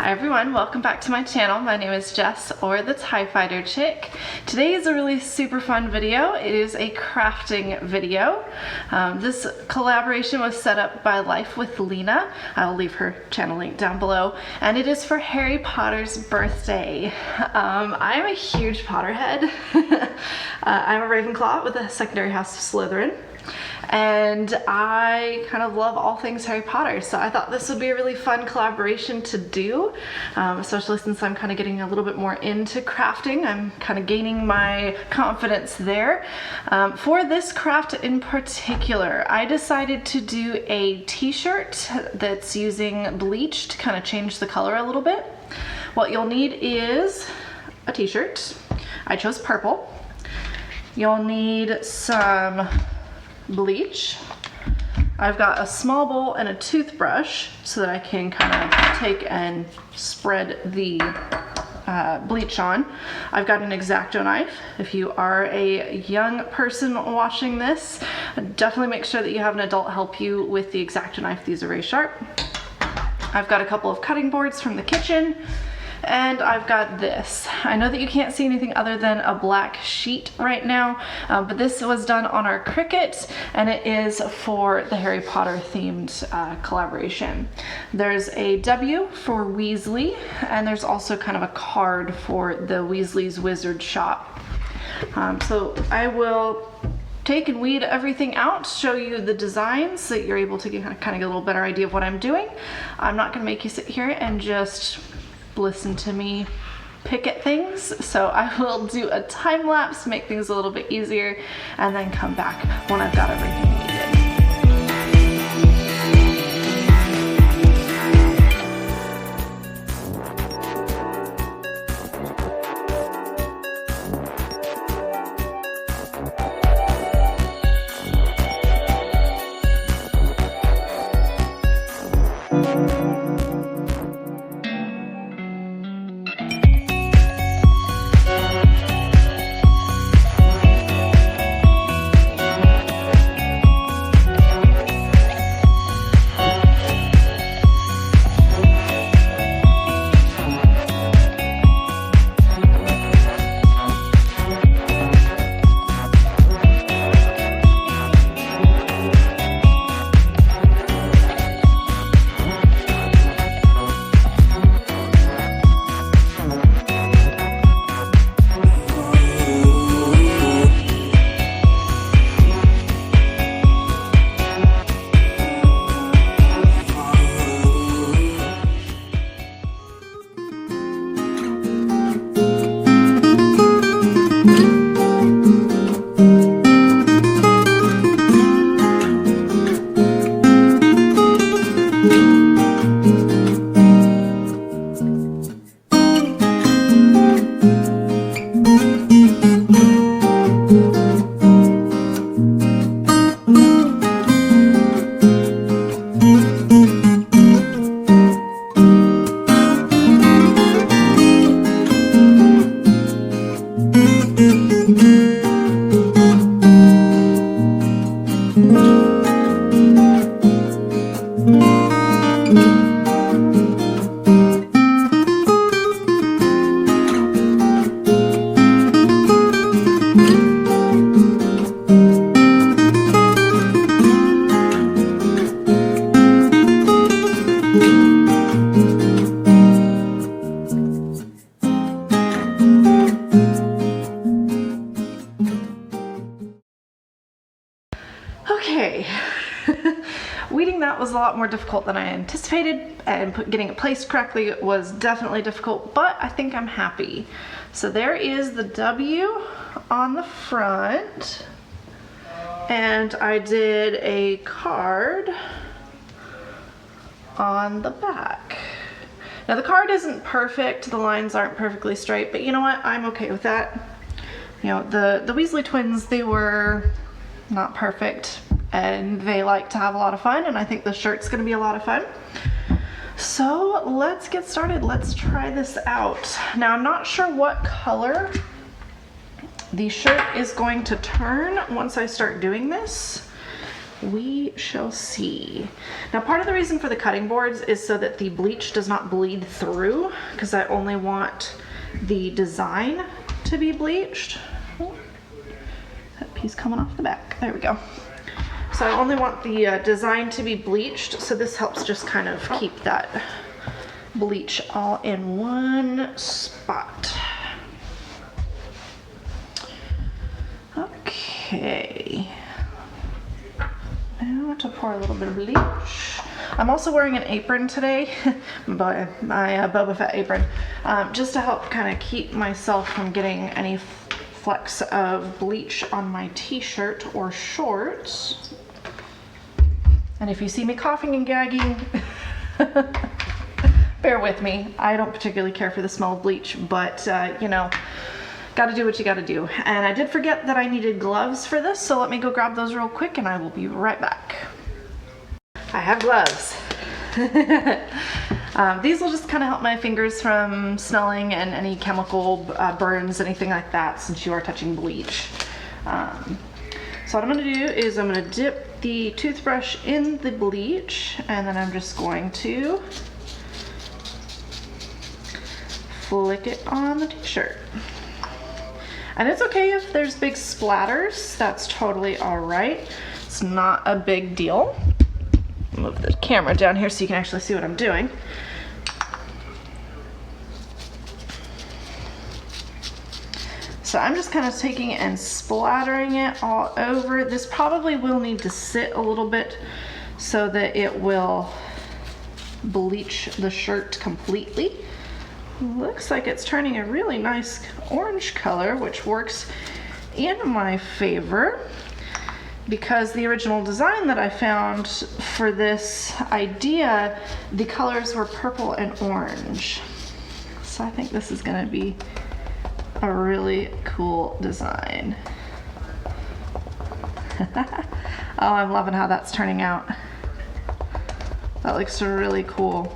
Hi everyone, welcome back to my channel. My name is Jess, or the TIE Fighter Chick. Today is a really super fun video. It is a crafting video. This collaboration was set up by Life with Lena. I'll leave her channel link down below. And it is for Harry Potter's birthday. I'm a huge Potterhead. I'm a Ravenclaw with a secondary house of Slytherin. And I kind of love all things Harry Potter, so I thought this would be a really fun collaboration to do, especially since I'm kind of getting a little bit more into crafting. I'm kind of gaining my confidence there. For this craft in particular, I decided to do a t-shirt that's using bleach to kind of change the color a little bit. What you'll need is a t-shirt. I chose purple. You'll need some bleach. I've got a small bowl and a toothbrush so that I can kind of take and spread the bleach on. I've got an X-Acto knife. If you are a young person watching this, definitely make sure that you have an adult help you with the X-Acto knife. These are very sharp. I've got a couple of cutting boards from the kitchen. And I've got this. I know that you can't see anything other than a black sheet right now, but this was done on our Cricut, and it is for the Harry Potter themed collaboration. There's a W for Weasley, and there's also kind of a card for the Weasley's Wizard Shop. So I will take and weed everything out, show you the designs so that you're able to kind of get a little better idea of what I'm doing. I'm not going to make you sit here and just listen to me pick at things, so I will do a time lapse to make things a little bit easier and then come back when I've got everything needed. Okay, weeding that was a lot more difficult than I anticipated, and getting it placed correctly was definitely difficult, but I think I'm happy. So there is the W on the front, and I did a card on the back. Now the card isn't perfect, the lines aren't perfectly straight, but you know what, I'm okay with that. You know, the Weasley twins, they were not perfect, and they like to have a lot of fun, and I think the shirt's gonna be a lot of fun. So let's get started. Let's try this out. Now I'm not sure what color the shirt is going to turn once I start doing this. we shall see. Now, part of the reason for the cutting boards is so that the bleach does not bleed through, because I only want the design to be bleached. Oh, that piece coming off the back. There we go. So I only want the design to be bleached, so this helps just kind of keep that bleach all in one spot. Okay. Now to pour a little bit of bleach. I'm also wearing an apron today, my Boba Fett apron, just to help kind of keep myself from getting any flecks of bleach on my t-shirt or shorts. And if you see me coughing and gagging, bear with me. I don't particularly care for the smell of bleach, but you know, gotta do what you gotta do. And I did forget that I needed gloves for this, so let me go grab those real quick and I will be right back. I have gloves. These will just kind of help my fingers from smelling and any chemical burns, anything like that, since you are touching bleach. So what I'm gonna do is I'm gonna dip the toothbrush in the bleach, and then I'm just going to flick it on the t-shirt. And it's okay if there's big splatters, that's totally all right. It's not a big deal. Move the camera down here so you can actually see what I'm doing. So I'm just kind of taking and splattering it all over. This probably will need to sit a little bit so that it will bleach the shirt completely. Looks like it's turning a really nice orange color, which works in my favor, because the original design that I found for this idea, the colors were purple and orange. So I think this is gonna be a really cool design. Oh, I'm loving how that's turning out. That looks really cool.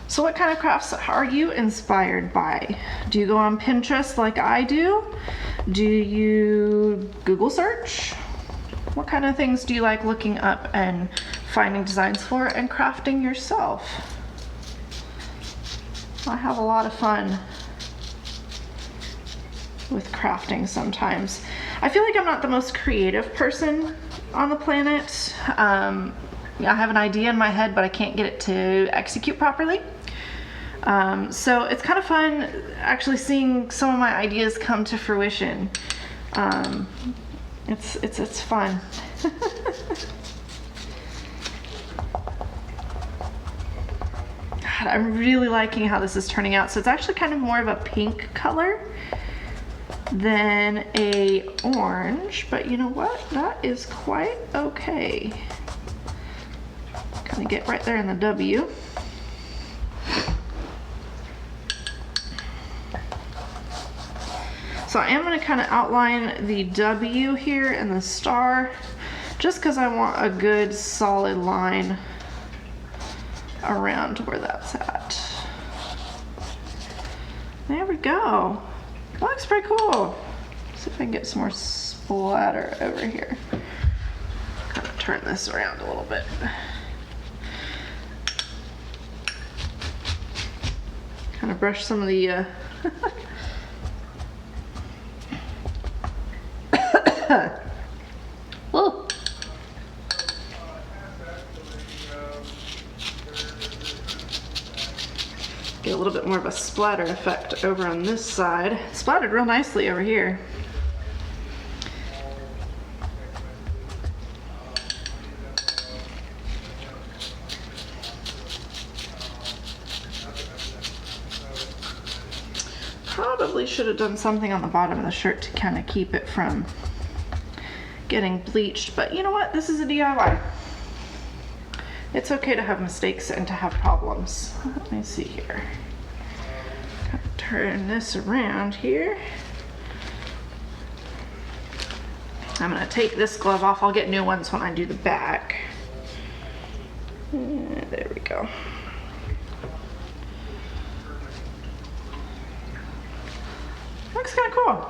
So what kind of crafts are you inspired by? Do you go on Pinterest like I do? Do you Google search? What kind of things do you like looking up and finding designs for and crafting yourself? I have a lot of fun with crafting sometimes. I feel like I'm not the most creative person on the planet. I have an idea in my head, but I can't get it to execute properly. So it's kind of fun actually seeing some of my ideas come to fruition. It's fun. God, I'm really liking how this is turning out. So it's actually kind of more of a pink color than a orange, but you know what? That is quite okay. Kind of get right there in the W. So I am going to kind of outline the W here and the star, just because I want a good solid line around where that's at. There we go. That looks pretty cool. Let's see if I can get some more splatter over here. Kind of turn this around a little bit. Kind of brush some of the Whoa. Get a little bit more of a splatter effect over on this side. It splattered real nicely over here. Probably should have done something on the bottom of the shirt to kind of keep it from getting bleached, but you know what? This is a DIY. It's okay to have mistakes and to have problems. Let me see here. Kind of turn this around here. I'm gonna take this glove off. I'll get new ones when I do the back. There we go. kind of cool.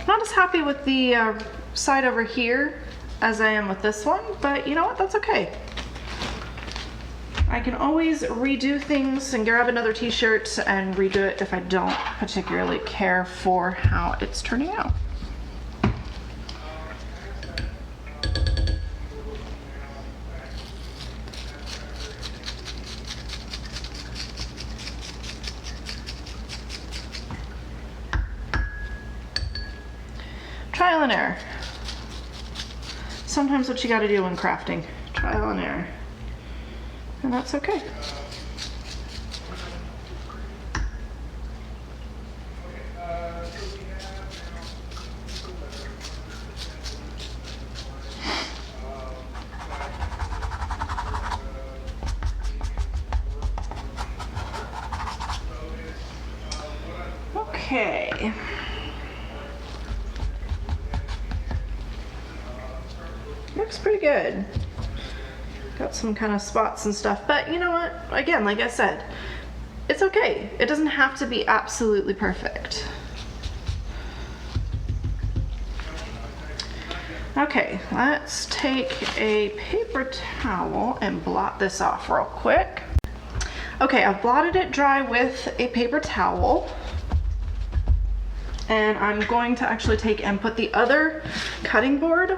Not as happy with the side over here as I am with this one, but you know what, that's okay. I can always redo things and grab another t-shirt and redo it if I don't particularly care for how it's turning out. Trial and error. Sometimes what you gotta do when crafting. Trial and error. And that's okay. Okay. Looks pretty good. Got some kind of spots and stuff, but you know what? Again, like I said, it's okay. It doesn't have to be absolutely perfect. Okay, let's take a paper towel and blot this off real quick. Okay, I've blotted it dry with a paper towel. And I'm going to actually take and put the other cutting board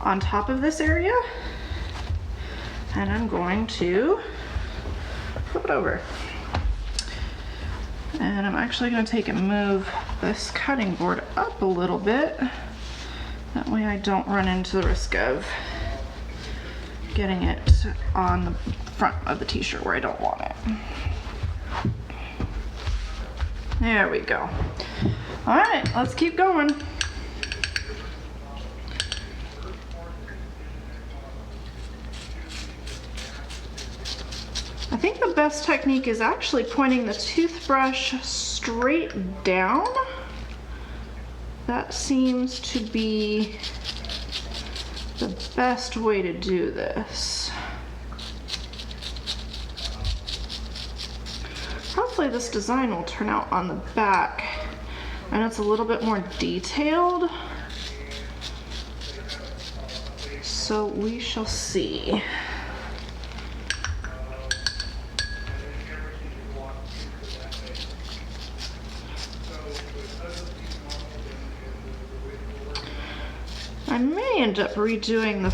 on top of this area. And I'm going to flip it over. And I'm actually going to take and move this cutting board up a little bit. That way I don't run into the risk of getting it on the front of the t-shirt where I don't want it. There we go. All right, let's keep going. I think the best technique is actually pointing the toothbrush straight down. That seems to be the best way to do this. Hopefully this design will turn out on the back. I know it's a little bit more detailed, so we shall see. I may end up redoing the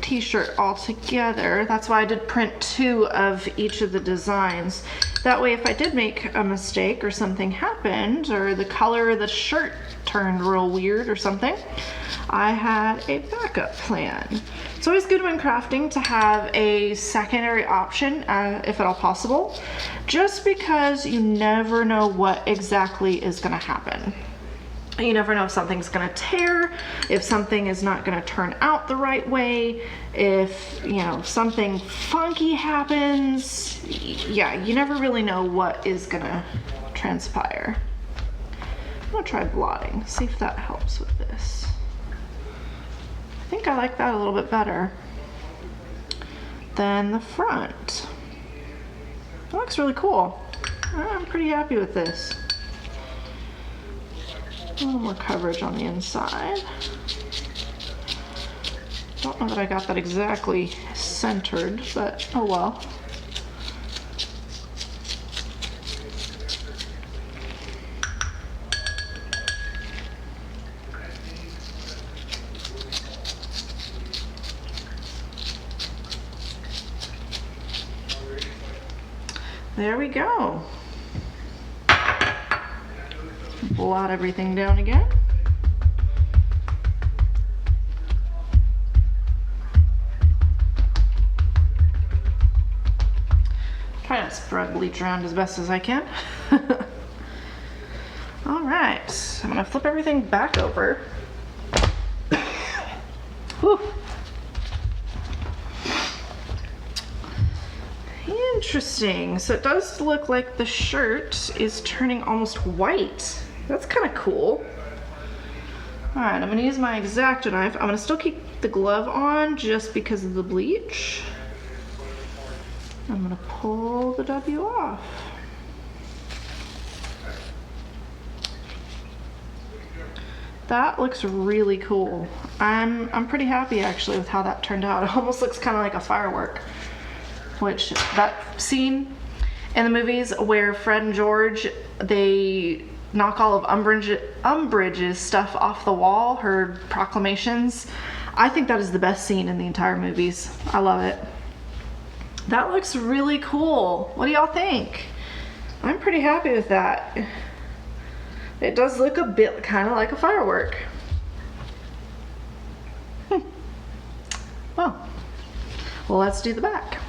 t-shirt altogether. That's why I did print 2 of each of the designs. That way if I did make a mistake or something happened or the color of the shirt turned real weird or something, I had a backup plan. It's always good when crafting to have a secondary option if at all possible, just because you never know what exactly is going to happen. You never know if something's gonna tear, if something is not gonna turn out the right way, if, you know, something funky happens. Yeah, you never really know what is gonna transpire. I'm gonna try blotting, see if that helps with this. I think I like that a little bit better than the front. It looks really cool. I'm pretty happy with this. A little more coverage on the inside. Don't know that I got that exactly centered, but oh well. There we go. Blot everything down again. Try not to spread bleach around as best as I can. All right, I'm gonna flip everything back over. Whew. Interesting. So it does look like the shirt is turning almost white. That's kind of cool. All right, I'm gonna use my X-Acto knife. I'm gonna still keep the glove on just because of the bleach. I'm gonna pull the W off. That looks really cool. I'm pretty happy actually with how that turned out. It almost looks kind of like a firework, which that scene in the movies where Fred and George, they knock all of Umbridge's stuff off the wall, her proclamations. I think that is the best scene in the entire movies. I love it. That looks really cool. What do y'all think? I'm pretty happy with that. It does look a bit kind of like a firework. Well, let's do the back.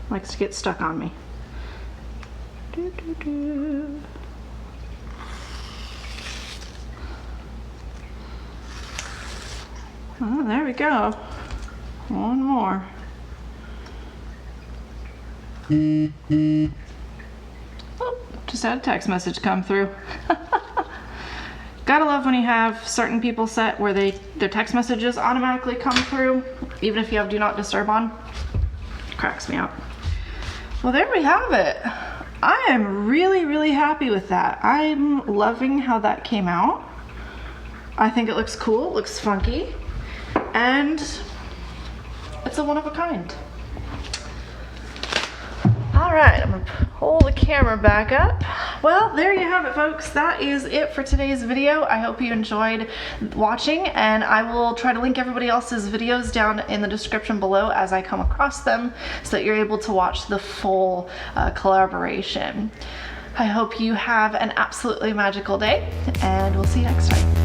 Likes to get stuck on me. Oh, there we go. One more. Oh, just had a text message come through. Gotta love when you have certain people set where their text messages automatically come through, even if you have Do Not Disturb on. Cracks me up. Well, there we have it. I am really, really happy with that. I'm loving how that came out. I think it looks cool, it looks funky, and it's a one of a kind. All right, I'm gonna pull the camera back up. Well, there you have it, folks. That is it for today's video. I hope you enjoyed watching, and I will try to link everybody else's videos down in the description below as I come across them so that you're able to watch the full collaboration. I hope you have an absolutely magical day, and we'll see you next time.